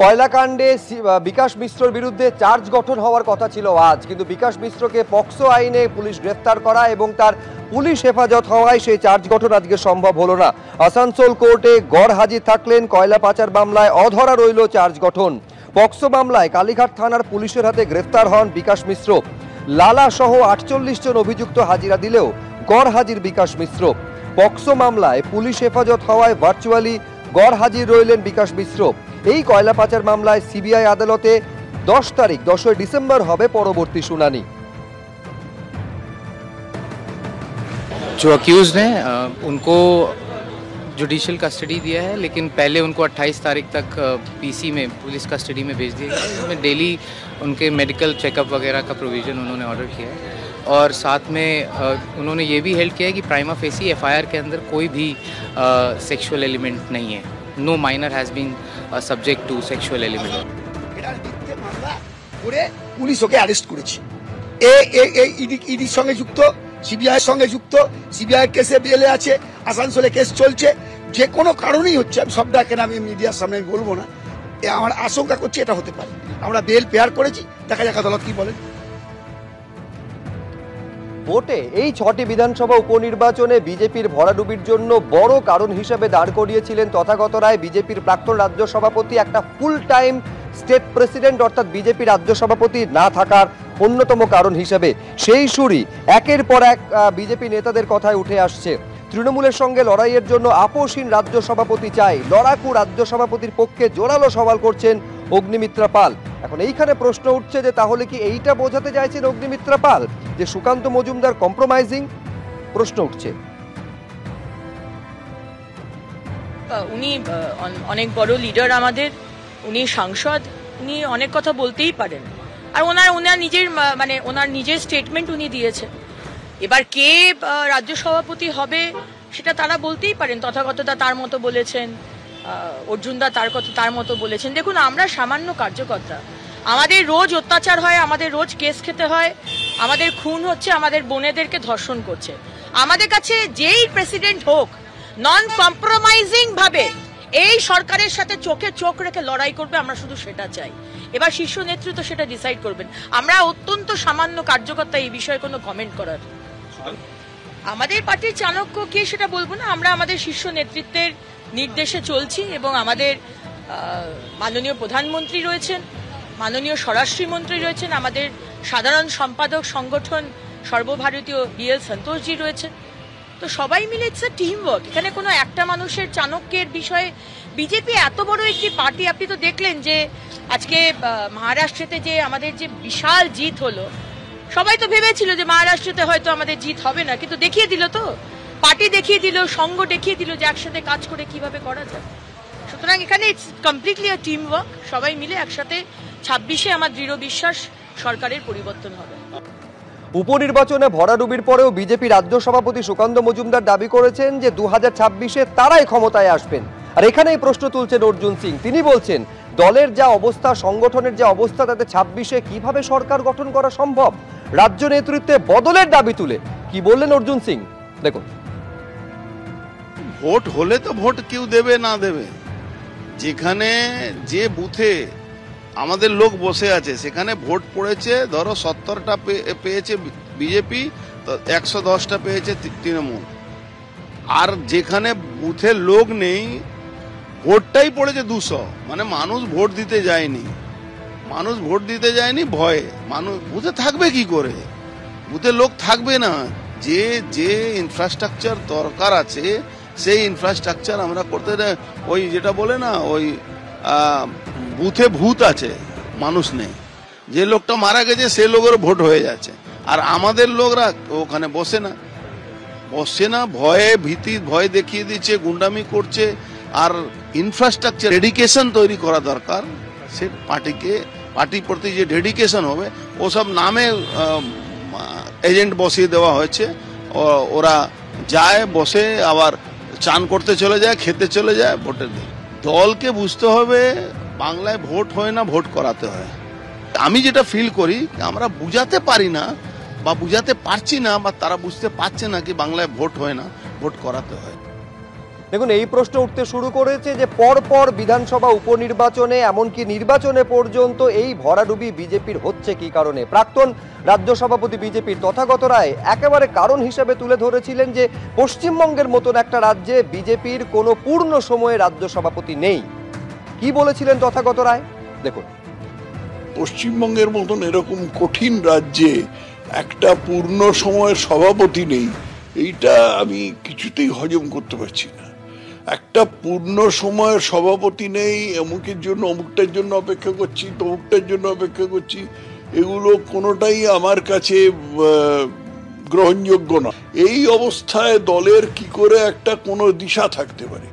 কয়লাকাণ্ডে বিকাশ মিশ্রর বিরুদ্ধে চার্জ গঠন হওয়ার কথা ছিল আজ, কিন্তু বিকাশ মিশ্রকে পক্সো আইনে পুলিশ গ্রেফতার করা এবং তার পুলিশ হেফাজত হওয়ায় সেই চার্জ গঠন আজকে সম্ভব হলো না। আসানসোল কোর্টে গড় হাজির থাকলেন, কয়লা পাচার মামলায় অধরা রইল চার্জ গঠন। পক্সো মামলায় কালীঘাট থানার পুলিশের হাতে গ্রেফতার হন বিকাশ মিশ্র। লালা সহ 48 জন অভিযুক্ত হাজিরা দিলেও গড় হাজির বিকাশ মিশ্র। পক্সো মামলায় পুলিশ হেফাজত হওয়ায় ভার্চুয়ালি গড় হাজির রইলেন বিকাশ মিশ্র। এই কয়লা পাচার মামলায় সিবিআই আদালতে 10 তারিখ 10 ডিসেম্বর হবে পরবর্তী শুনানি। जो अक्यूज्ड हैं उनको जुडिशियल कस्टडी दिया है, लेकिन पहले उनको 28 तारीख तक पीसी में पुलिस कस्टडी में भेज दिया गया है। इसमें डेली उनके मेडिकल चेकअप वगैरह का प्रोविज़न उन्होंने ऑर्डर किया है और साथ में उन्होंने ये भी हेल्ड किया है कि प्राइमा फेसी एफआईआर के अंदर कोई भी सेक्सुअल एलिमेंट नहीं है। No minor has been subject to sexual element. Police ওকে অ্যারেস্ট করেছে, ইডির সঙ্গে যুক্ত, সিবিআই সঙ্গে যুক্ত, সিবিআই কেসে বেলে আছে, আসানসোলে কেস চলছে। যে কোনো কারণেই হচ্ছে, আমি সবটাকে আমি মিডিয়ার সামনে বলবো না, আমার আশঙ্কা করছি এটা হতে পারে। আমরা বেল পেয়ার করেছি, দেখা যাক আদালত কি বলেন। ভোটে এই 6টি বিধানসভা উপনির্বাচনে বিজেপির ভরাডুবির জন্য বড় কারণ হিসেবে দাঁড় করিয়েছিলেন তথাগত রায়, বিজেপির প্রাক্তন রাজ্য সভাপতি। একটা ফুল টাইম স্টেট প্রেসিডেন্ট অর্থাৎ বিজেপি রাজ্য সভাপতি না থাকার অন্যতম কারণ হিসেবে সেই সুরই একের পর এক বিজেপি নেতাদের কথায় উঠে আসছে। তৃণমূলের সঙ্গে লড়াইয়ের জন্য আপোষহীন রাজ্য সভাপতি চাই, লড়াকু রাজ্য সভাপতির পক্ষে জোরালো সওয়াল করছেন অগ্নিমিত্রা পাল। এখন এইখানে প্রশ্ন উঠছে যে তাহলে কি এইটা বোঝাতে চাইছেন অগ্নিমিত্রা পাল যে সুকান্ত মজুমদার কম্প্রোমাইজিং? প্রশ্ন উঠছে। উনি অনেক বড় লিডার আমাদের, উনি সাংসদ, উনি অনেক কথা বলতেই পারেন। আর ওনার নিজের স্টেটমেন্ট উনি দিয়েছে। এবার কে রাজ্য সভাপতি হবে সেটা তারা বলতেই পারেন। তথাগতদা তার মতো বলেছেন, অর্জুনদা তার মতো বলেছেন। দেখুন, আমরা সামান্য কার্যকর্তা, আমাদের রোজ অত্যাচার হয়, আমাদের রোজ কেস খেতে হয়, আমাদের খুন হচ্ছে, আমাদের বোনেদেরকে ধর্ষণ করছে। আমাদের কাছে যেই প্রেসিডেন্ট হোক, নন কম্প্রোমাইজিং ভাবে এই সরকারের সাথে চোখে চোখ রেখে লড়াই করবে, আমরা শুধু সেটা চাই। এবার শীর্ষ নেতৃত্ব সেটা ডিসাইড করবেন। আমরা অত্যন্ত সামান্য কার্যকর্তা, এই বিষয়ে কোনো কমেন্ট করার। আমাদের পার্টির চাণক্য কে সেটা বলবো না, আমরা আমাদের শীর্ষ নেতৃত্বের নির্দেশে চলছি এবং আমাদের মাননীয় প্রধানমন্ত্রী রয়েছেন, মাননীয় স্বরাষ্ট্রমন্ত্রী রয়েছেন, আমাদের সাধারণ সম্পাদক সংগঠন সর্বভারতীয় বিএল সন্তোষজি রয়েছেন। তো সবাই মিলে ইটস আ টিম ওয়ার্ক। এখানে কোনো একটা মানুষের চাণক্যের বিষয়ে, বিজেপি এত বড় একটি পার্টি, আপনি তো দেখলেন যে আজকে মহারাষ্ট্রেতে যে আমাদের যে বিশাল জিত হলো, সবাই তো ভেবেছিল যে মহারাষ্ট্রতে হয়তো আমাদের জিত হবে না, কিন্তু দেখিয়ে দিল, তো পার্টি দেখিয়ে দিল, সংঘ দেখিয়ে দিল যে একসাথে কাজ করে কিভাবে করা যায়। সুতরাং এখানে it's completely a team work. সবাই মিলে একসাথে 26-এ আমার দৃঢ় বিশ্বাস সরকারের পরিবর্তন হবে। উপনির্বাচনে ভরাডুবির পরেও বিজেপি রাজ্য সভাপতি সুকান্ত মজুমদার দাবি করেছেন যে 2026-এ তারাই ক্ষমতায় আসবেন। আর এখানেই প্রশ্ন তুলছেন অর্জুন সিং। তিনি বলছেন দলের যা অবস্থা, সংগঠনের যে অবস্থা, তাতে 26-এ কিভাবে সরকার গঠন করা সম্ভব। রাজ্য নেতৃত্বে বদলের দাবি তুলে কি বললেন অর্জুন সিং, দেখুন। ভোট হলে তো ভোট কেউ দেবে না দেবে, যেখানে যে বুথে আমাদের লোক বসে আছে সেখানে ভোট পড়েছে, ধরো 70টা পেয়েছে বিজেপি, তো 110টা পেয়েছে তৃণমূল। আর যেখানে বুথে লোক নেই, ভোটটাই পড়েছে 200, মানে মানুষ ভোট দিতে যায়নি। মানুষ ভোট দিতে যায়নি ভয়ে। মানুষ বুথে থাকবে কি করে? বুথে লোক থাকবে না। যে ইনফ্রাস্ট্রাকচার দরকার আছে সেই ইনফ্রাস্ট্রাকচার আমরা করতে, ওই যেটা বলে না, ওই বুথে ভূত আছে, মানুষ নেই। যে লোকটা মারা গেছে সে লোকের ভোট হয়ে যাচ্ছে, আর আমাদের লোকরা ওখানে বসে না, ভয় দেখিয়ে দিচ্ছে, গুন্ডামি করছে। আর ইনফ্রাস্ট্রাকচার ডেডিকেশন তৈরি করা দরকার। সে পার্টির প্রতি যে ডেডিকেশন হবে, ওসব নামে এজেন্ট বসিয়ে দেওয়া হয়েছে। ওরা যায়, বসে, আবার চান করতে চলে যায়, খেতে চলে যায়, ভোটের দিন। দলকে বুঝতে হবে বাংলায় ভোট হয় না, ভোট করাতে হয়। আমি যেটা ফিল করি, আমরা বুঝাতে পারি না বা বুঝাতে পারছি না, বা তারা বুঝতে পারছে না কি বাংলায় ভোট হয় না, ভোট করাতে হয়। দেখুন, এই প্রশ্ন উঠতে শুরু করেছে যে পরপর বিধানসভা উপনির্বাচনে এমনকি নির্বাচনে পর্যন্ত এই ভরাডুবি বিজেপির হচ্ছে কি কারণে। প্রাক্তন রাজ্য সভাপতি বিজেপির তথাগত রায় একেবারে কারণ হিসেবে তুলে ধরেছিলেন যে পশ্চিমবঙ্গের মতন একটা রাজ্যে বিজেপির কোনো পূর্ণ সময়ে রাজ্য সভাপতি নেই। কি বলেছিলেন তথাগত রায় দেখুন। পশ্চিমবঙ্গের মতন এরকম কঠিন রাজ্যে একটা পূর্ণ সময়ের সভাপতি নেই, এইটা আমি কিছুতেই হজম করতে পারছি না। একটা পূর্ণ সময়ের সভাপতি নেই, অমুকের জন্য অমুকটার জন্য অপেক্ষা করছি, তমুকটার জন্য অপেক্ষা করছি, এগুলো কোনোটাই আমার কাছে গ্রহণযোগ্য না। এই অবস্থায় দলের কি করে একটা কোনো দিশা থাকতে পারে?